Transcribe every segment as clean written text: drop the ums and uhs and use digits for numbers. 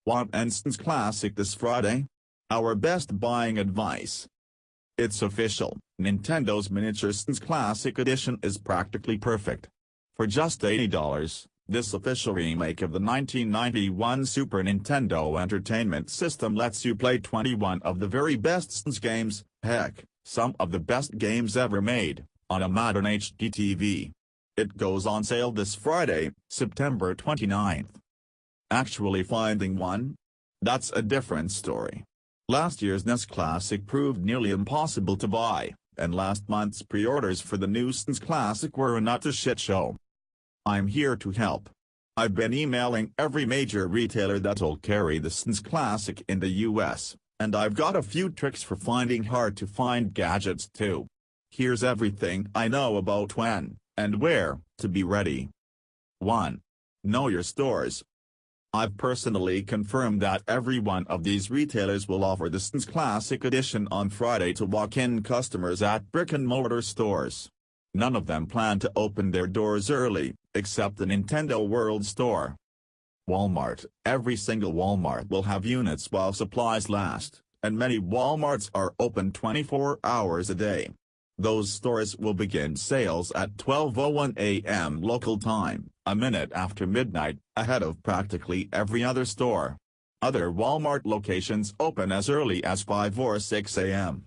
Want SNES Classic this Friday? Our best buying advice. It's official, Nintendo's miniature SNES Classic Edition is practically perfect. For just $80, this official remake of the 1991 Super Nintendo Entertainment System lets you play 21 of the very best SNES games, heck, some of the best games ever made, on a modern HD TV. It goes on sale this Friday, September 29th. Actually finding one? That's a different story. Last year's SNES Classic proved nearly impossible to buy, and last month's pre-orders for the new SNES Classic were an utter shit show. I'm here to help. I've been emailing every major retailer that'll carry the SNES Classic in the US, and I've got a few tricks for finding hard-to-find gadgets too. Here's everything I know about when, and where, to be ready. 1. Know your stores. I've personally confirmed that every one of these retailers will offer the SNES Classic Edition on Friday to walk-in customers at brick-and-mortar stores. None of them plan to open their doors early, except the Nintendo World Store. Walmart. Every single Walmart will have units while supplies last, and many Walmarts are open 24 hours a day. Those stores will begin sales at 12:01 a.m. local time, a minute after midnight, ahead of practically every other store. Other Walmart locations open as early as 5 or 6 a.m.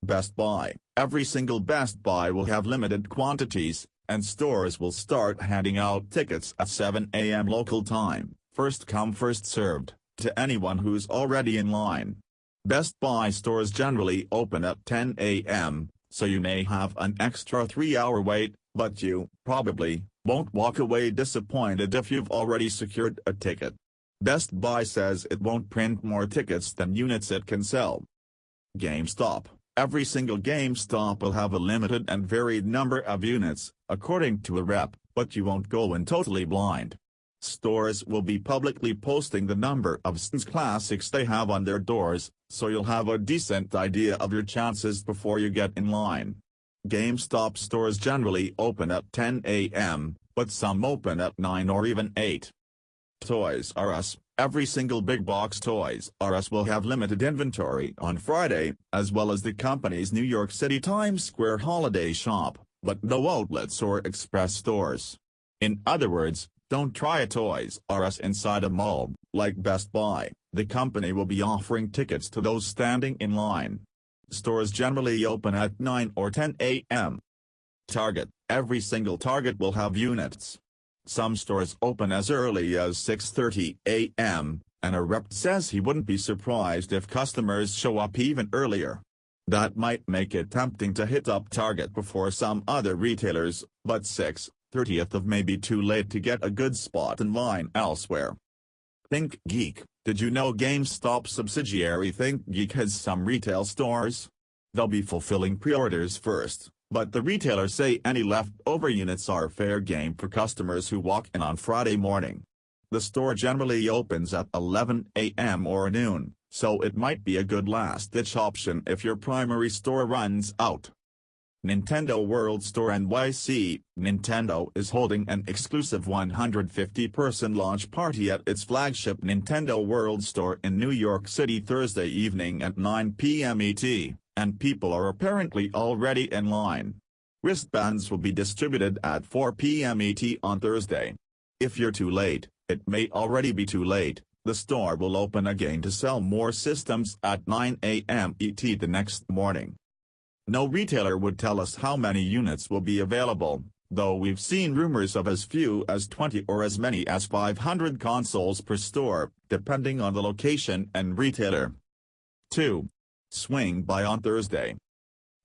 Best Buy. Every single Best Buy will have limited quantities, and stores will start handing out tickets at 7 a.m. local time, first come first served, to anyone who's already in line. Best Buy stores generally open at 10 a.m., so you may have an extra 3-hour wait, but you, probably, won't walk away disappointed if you've already secured a ticket. Best Buy says it won't print more tickets than units it can sell. GameStop. Every single GameStop will have a limited and varied number of units, according to a rep, but you won't go in totally blind. Stores will be publicly posting the number of SNES Classics they have on their doors, so you'll have a decent idea of your chances before you get in line. GameStop stores generally open at 10 a.m., but some open at 9 or even 8. Toys R Us. Every single big box Toys R Us will have limited inventory on Friday, as well as the company's New York City Times Square holiday shop, but no outlets or express stores. In other words, don't try a Toys R Us inside a mall, like Best Buy. The company will be offering tickets to those standing in line. Stores generally open at 9 or 10 a.m. Target. Every single Target will have units. Some stores open as early as 6:30 a.m., and a rep says he wouldn't be surprised if customers show up even earlier. That might make it tempting to hit up Target before some other retailers, but 6:30 may be too late to get a good spot in line elsewhere. ThinkGeek. Did you know GameStop subsidiary ThinkGeek has some retail stores? They'll be fulfilling pre-orders first, but the retailers say any leftover units are fair game for customers who walk in on Friday morning. The store generally opens at 11 a.m. or noon, so it might be a good last-ditch option if your primary store runs out. Nintendo World Store NYC. Nintendo is holding an exclusive 150-person launch party at its flagship Nintendo World Store in New York City Thursday evening at 9 p.m. ET, and people are apparently already in line. Wristbands will be distributed at 4 p.m. ET on Thursday. If you're too late, it may already be too late. The store will open again to sell more systems at 9 a.m. ET the next morning. No retailer would tell us how many units will be available, though we've seen rumors of as few as 20 or as many as 500 consoles per store, depending on the location and retailer. 2. Swing by on Thursday.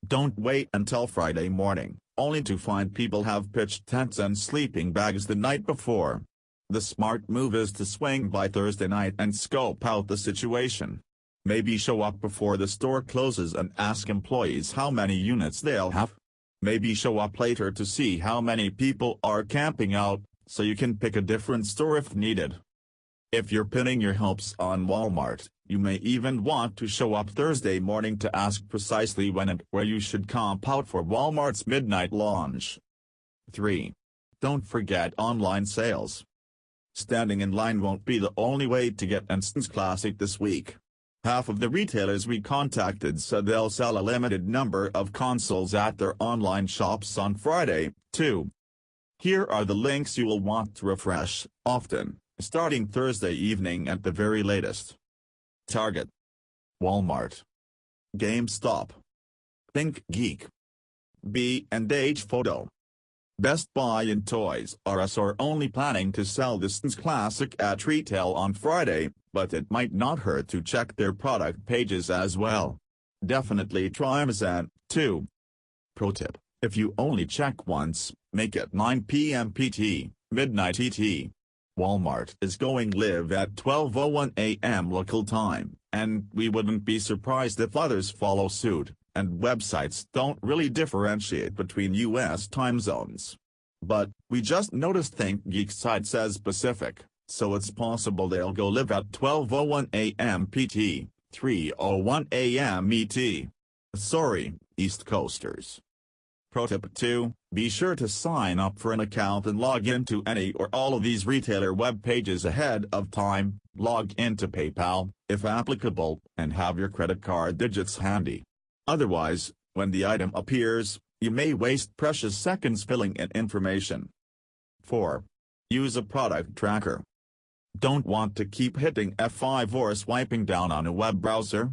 Don't wait until Friday morning, only to find people have pitched tents and sleeping bags the night before. The smart move is to swing by Thursday night and scope out the situation. Maybe show up before the store closes and ask employees how many units they'll have. Maybe show up later to see how many people are camping out, so you can pick a different store if needed. If you're pinning your hopes on Walmart, you may even want to show up Thursday morning to ask precisely when and where you should camp out for Walmart's midnight launch. 3. Don't forget online sales. Standing in line won't be the only way to get an SNES Classic this week. Half of the retailers we contacted said they'll sell a limited number of consoles at their online shops on Friday, too. Here are the links you will want to refresh often, starting Thursday evening at the very latest. Target, Walmart, GameStop, ThinkGeek, B&H Photo. Best Buy and Toys R Us are only planning to sell the SNES Classic at retail on Friday, but it might not hurt to check their product pages as well. Definitely try Amazon, too. Pro tip, if you only check once, make it 9 p.m. PT, midnight ET. Walmart is going live at 12:01 a.m. local time, and we wouldn't be surprised if others follow suit, and websites don't really differentiate between U.S. time zones. But, we just noticed ThinkGeek's site says Pacific, so it's possible they'll go live at 12:01 a.m. PT, 3:01 a.m. ET. Sorry, East Coasters. Pro tip 2, be sure to sign up for an account and log into any or all of these retailer web pages ahead of time, log into PayPal, if applicable, and have your credit card digits handy. Otherwise, when the item appears, you may waste precious seconds filling in information. 4. Use a product tracker. Don't want to keep hitting F5 or swiping down on a web browser?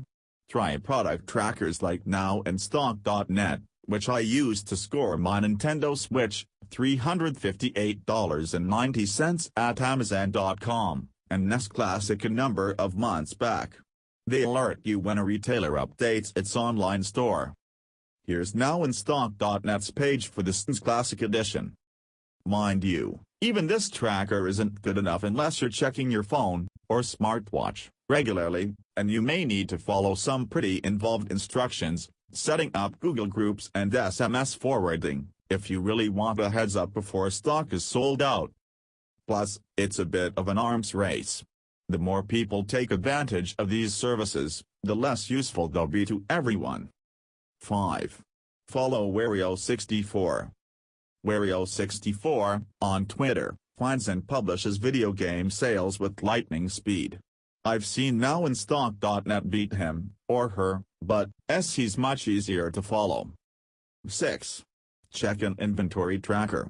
Try product trackers like NowInStock.net, which I used to score my Nintendo Switch, $358.90 at Amazon.com, and SNES Classic a number of months back. They alert you when a retailer updates its online store. Here's NowInStock.net's page for the SNES Classic Edition. Mind you, even this tracker isn't good enough unless you're checking your phone, or smartwatch, regularly, and you may need to follow some pretty involved instructions, setting up Google Groups and SMS forwarding, if you really want a heads up before stock is sold out. Plus, it's a bit of an arms race. The more people take advantage of these services, the less useful they'll be to everyone. 5. Follow Wario64. Wario64, on Twitter, finds and publishes video game sales with lightning speed. I've seen NowInStock.net beat him, or her, but he's much easier to follow. 6. Check an inventory tracker.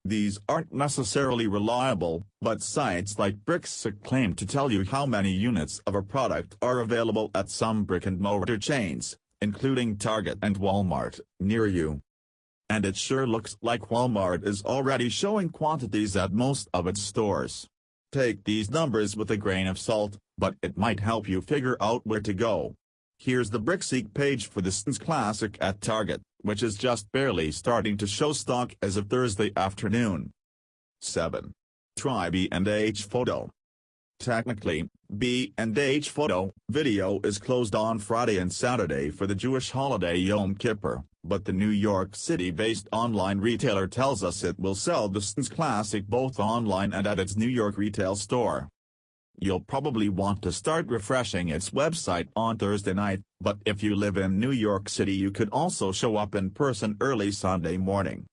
These aren't necessarily reliable, but sites like Bricksick claim to tell you how many units of a product are available at some brick-and-mortar chains, including Target and Walmart, near you. And it sure looks like Walmart is already showing quantities at most of its stores. Take these numbers with a grain of salt, but it might help you figure out where to go. Here's the Brickseek page for the SNES Classic at Target, which is just barely starting to show stock as of Thursday afternoon. 7. Try B&H Photo. Technically, B&H Photo Video is closed on Friday and Saturday for the Jewish holiday Yom Kippur, but the New York City-based online retailer tells us it will sell the SNES Classic both online and at its New York retail store. You'll probably want to start refreshing its website on Thursday night, but if you live in New York City you could also show up in person early Sunday morning.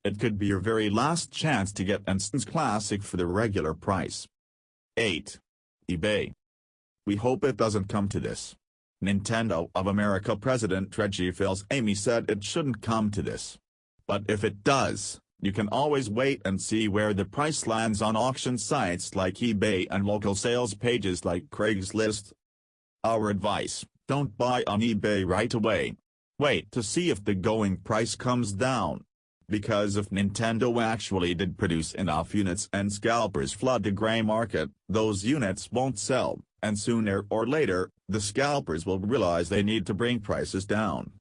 It could be your very last chance to get an SNES Classic for the regular price. 8. eBay. We hope it doesn't come to this. Nintendo of America President Reggie Fils-Aimé said it shouldn't come to this. But if it does, you can always wait and see where the price lands on auction sites like eBay and local sales pages like Craigslist. Our advice, don't buy on eBay right away. Wait to see if the going price comes down. Because if Nintendo actually did produce enough units and scalpers flood the gray market, those units won't sell, and sooner or later, the scalpers will realize they need to bring prices down.